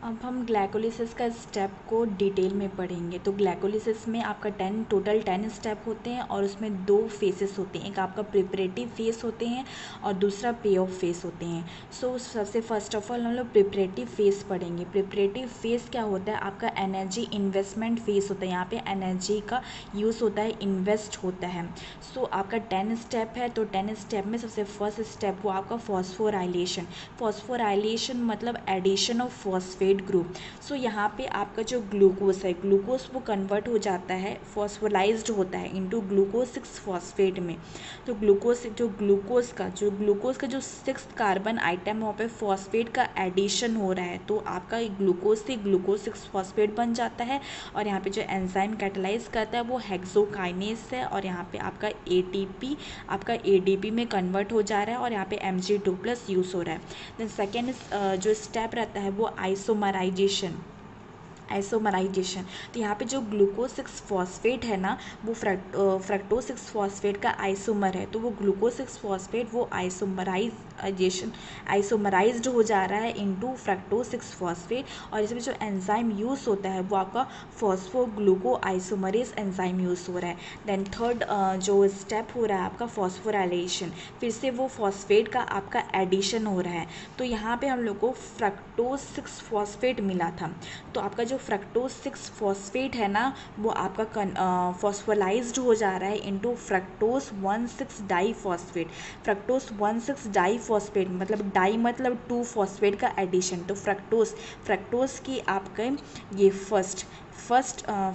अब हम ग्लाइकोलिसिस का स्टेप को डिटेल में पढ़ेंगे। तो ग्लाइकोलिसिस में आपका टोटल 10 स्टेप होते हैं और उसमें 2 फेसेस होते हैं। एक आपका प्रिपरेटिव फेस होते हैं और दूसरा पे ऑफ फेस होते हैं। सो सबसे फर्स्ट ऑफ ऑल हम लोग प्रिपरेटिव फेस पढ़ेंगे। प्रिपरेटिव फेस क्या होता है? आपका एनर्जी इन्वेस्टमेंट फेस होता है। यहाँ पे एनर्जी का यूज़ होता है, इन्वेस्ट होता है। सो आपका 10 स्टेप है, तो 10 स्टेप में सबसे फर्स्ट स्टेप वो आपका फॉस्फोराइलेशन। फॉस्फोराइलेशन मतलब एडिशन ऑफ फॉस्फेट ग्रुप। सो यहाँ पे आपका जो ग्लूकोज है, ग्लूकोज वो कन्वर्ट हो जाता है, फॉस्फोराइज्ड होता है इनटू ग्लूकोज 6 फॉस्फेट में। तो ग्लूकोज का जो 6 कार्बन आइटम वहाँ पे फॉस्फेट का एडिशन हो रहा है, तो आपका ग्लूकोज से ग्लूकोज 6 फॉस्फेट बन जाता है। और यहाँ पे जो एंजाइम कैटालाइज करता है वो हेक्सोकाइनेस है, और यहाँ पे आपका एटीपी आपका एडीपी में कन्वर्ट हो जा रहा है, और यहाँ पे Mg2+ यूज़ हो रहा है। देन सेकेंड जो स्टेप रहता है वो आइसोमराइजेशन। तो यहाँ पे जो ग्लूकोज 6 फॉस्फेट है ना, वो फ्रक्टोज 6 फॉस्फेट का आइसोमर है, तो वो ग्लूकोज 6 फॉस्फेट वो आइसोमराइज्ड हो जा रहा है इनटू फ्रक्टोज 6 फॉस्फेट। और इसमें जो एंजाइम यूज़ होता है वो आपका फॉस्फोग्लूको आइसोमरेज एंजाइम यूज़ हो रहा है। देन थर्ड जो स्टेप हो रहा है आपका फॉस्फोराइलेशन, फिर से वो फॉस्फेट का आपका एडिशन हो रहा है। तो यहाँ पे हम लोग को फ्रक्टोज 6 फॉस्फेट मिला था, तो आपका जो फ्रक्टोज 6 फॉस्फेट है ना, वो आपका फॉस्फोलाइज्ड हो जा रहा है into fructose 1,6 diphosphate. Fructose 1,6 diphosphate मतलब डाई मतलब 2 फॉस्फेट का एडिशन। तो फ्रक्टोज की आपके ये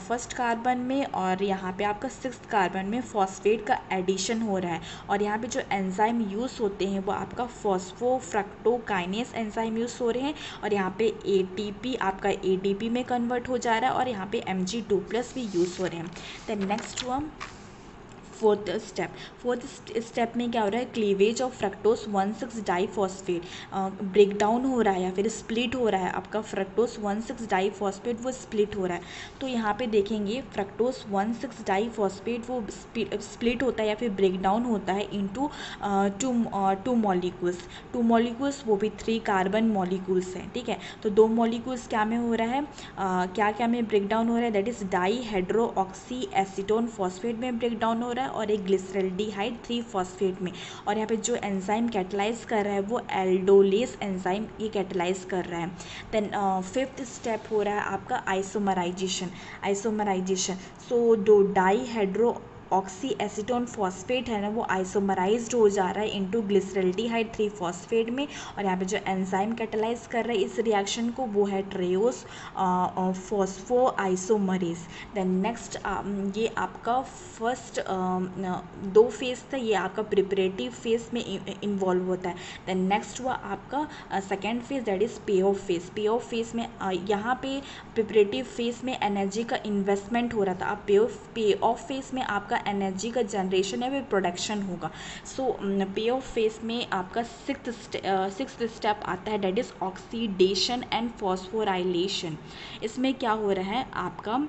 फर्स्ट कार्बन में और यहाँ पे आपका 6th कार्बन में फॉस्फेट का एडिशन हो रहा है। और यहाँ पे जो एंजाइम यूज़ होते हैं वो आपका फॉस्फोफ्रक्टोकाइनेस एंजाइम यूज़ हो रहे हैं, और यहाँ पे एटीपी आपका एडीपी में कन्वर्ट हो जा रहा है, और यहाँ पे Mg2+ भी यूज़ हो रहे हैं। देन नेक्स्ट हुआ फोर्थ स्टेप में क्या हो रहा है? Cleavage of fructose 1,6 diphosphate break down हो रहा है या फिर स्प्लिट हो रहा है। आपका फ्रक्टोज 1,6 डाईफॉस्फेट वो स्प्लिट हो रहा है। तो यहाँ पे देखेंगे फ्रक्टोज 1,6 डाईफॉस्फेट वो स्प्लिट होता है या फिर ब्रेक डाउन होता है इनटू टू मॉलिक्यूल्स, वो भी 3 कार्बन मॉलिक्यूल्स हैं। ठीक है, तो 2 मॉलिक्यूल्स क्या में हो रहा है, क्या में ब्रेक डाउन हो रहा है? That is dihydroxy acetone phosphate में ब्रेक डाउन हो रहा है, और एक ग्लिसरल्डिहाइड 3 फॉस्फेट में। और यहाँ पे जो एंजाइम कैटलाइज कर रहा है वो एल्डोलेस एंजाइम ये कैटलाइज कर रहा है। देन 5th स्टेप हो रहा है आपका आइसोमराइजेशन। सो जो डाईहाइड्रो ऑक्सी एसीटोन फॉस्फेट है ना, वो आइसोमराइज्ड हो जा रहा है इनटू ग्लिसरल्डिहाइड 3 फॉस्फेट में। और यहाँ पे जो एंजाइम कैटलाइज कर रहा है इस रिएक्शन को वो है ट्रेओस फॉस्फो आइसोमरेज। देन नेक्स्ट ये आपका फर्स्ट 2 फेज था, ये आपका प्रिपरेटिव फेज में इन्वॉल्व होता है। देन नेक्स्ट हुआ आपका सेकेंड फेज, दैट इज पे ऑफ फेज। पे ऑफ फेज में यहाँ पे प्रिपरेटिव फेज में एनर्जी का इन्वेस्टमेंट हो रहा था। अब पे ऑफ फेज में आपका एनर्जी का जनरेशन या फिर प्रोडक्शन होगा। सो पे ऑफ फेज में आपका 6th स्टेप आता है, that is oxidation and phosphorylation. इसमें क्या हो रहा है आपका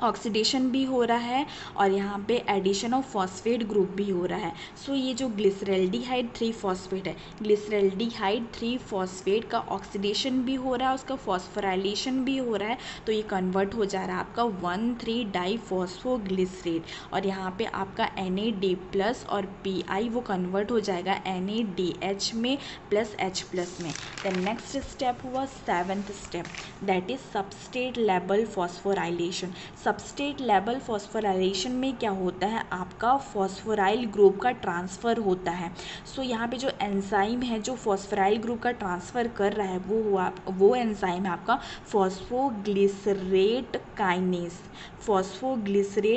ऑक्सीडेशन भी हो रहा है और यहाँ पे एडिशन ऑफ फॉस्फेट ग्रुप भी हो रहा है। सो ये जो ग्लिसरल्डिहाइड 3 फॉस्फेट है, ग्लिसरल्डिहाइड 3 फॉस्फेट का ऑक्सीडेशन भी हो रहा है, उसका फॉस्फोराइलेशन भी हो रहा है, तो ये कन्वर्ट हो जा रहा है आपका 1,3 डाईफॉस्फोग्लिसरेट। और यहाँ पे आपका NAD+ और PI वो कन्वर्ट हो जाएगा NADH में प्लस H+ में। देन नेक्स्ट स्टेप हुआ 7th step, that is substrate level phosphorylation. Substrate level phosphorylation में क्या होता है, आपका फॉस्फोराइल ग्रुप का ट्रांसफ़र होता है। सो यहाँ पे जो एंजाइम है जो फॉस्फोराइल ग्रुप का ट्रांसफ़र कर रहा है वो एंजाइम है आपका फॉस्फोग्लिसरेट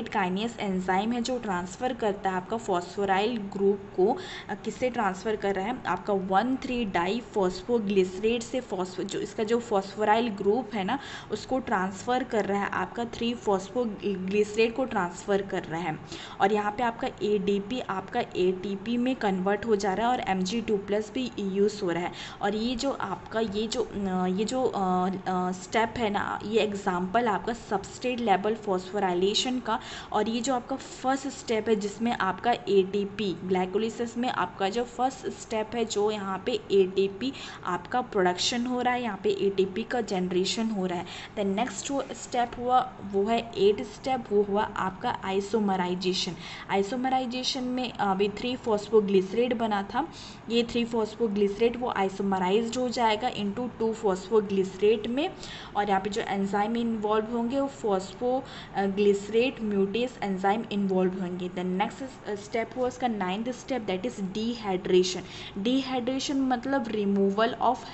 काइनेस एंजाइम है जो ट्रांसफ़र करता है आपका फॉस्फोराइल ग्रुप को। किससे ट्रांसफ़र कर रहा है? आपका 1,3 डाईफॉस्फोग्लिसरेट से जो इसका जो फॉस्फोराइल ग्रुप है ना उसको ट्रांसफ़र कर रहा है आपका 3 फॉस्फोग्लिसरेट को ट्रांसफ़र कर रहा है और यहाँ पे आपका ADP आपका ATP में कन्वर्ट हो जा रहा है और Mg2+ भी यूज़ हो रहा है। और ये जो आपका ये जो स्टेप है ना, ये एग्जाम्पल आपका सबस्ट्रेट लेवल फॉस्फोराइलेशन का। और ये जो आपका फर्स्ट स्टेप है जिसमें आपका ATP ग्लाइकोलिसिस में आपका जो फर्स्ट स्टेप है, जो यहाँ पे ATP आपका प्रोडक्शन हो रहा है, यहाँ पे ATP का जनरेशन हो रहा है। द नेक्स्ट जो स्टेप हुआ वो है 8 स्टेप, वो हुआ आपका आइसोमराइजेशन। आइसोमराइजेशन में अभी 3-फॉस्फोग्लिसरेट बना था, ये 3-फॉस्फोग्लिसरेट वो आइसोमराइज्ड हो जाएगा इनटू 2-फॉस्फोग्लिसरेट में। और यहाँ पे जो एंजाइम इन्वॉल्व होंगे वो फॉस्फोग्लिसरेट म्यूटेस एंजाइम इन्वॉल्व होंगे। द नेक्स्ट स्टेप हुआ उसका 9th step, that is dehydration. Dehydration मतलब रिमूवल ऑफ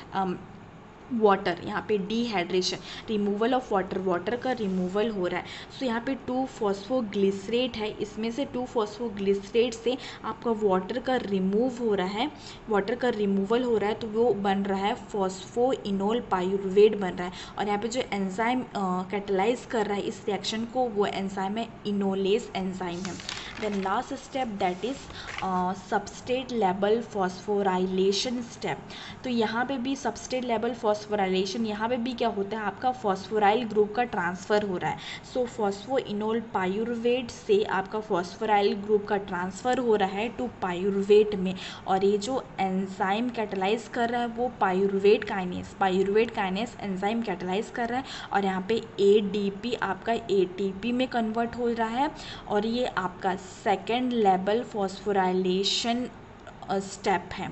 वाटर, यहाँ पे dehydration, removal of water, water का रिमूवल हो रहा है। सो यहाँ पे 2-फॉस्फोग्लिसरेट है, इसमें से 2-फॉस्फोग्लिसरेट से आपका वाटर का रिमूव हो रहा है, वाटर का रिमूवल हो रहा है, तो वो बन रहा है फॉस्फोइनोल पाइरुवेट बन रहा है। और यहाँ पे जो एंजाइम कैटलाइज कर रहा है इस रिएक्शन को, वो एंजाइम है इनोलेस एंजाइम है। The last step that is substrate level phosphorylation step. तो यहाँ पे भी सबस्ट्रेट लेवल फॉस्फोराइलेशन, यहाँ पे भी क्या होता है, आपका फॉस्फोराइल ग्रुप का ट्रांसफ़र हो रहा है। सो फॉस्फोइनोल पाइरुवेट से आपका फॉस्फोराइल ग्रुप का ट्रांसफ़र हो रहा है टू पाइरुवेट में। और ये जो एंजाइम कैटलाइज कर रहा है वो पाइरुवेट काइनेस एंजाइम कैटलाइज कर रहा है। और यहाँ पे ADP आपका ATP में कन्वर्ट हो रहा है। और ये आपका सेकेंड लेवल फॉस्फोराइलेशन स्टेप है।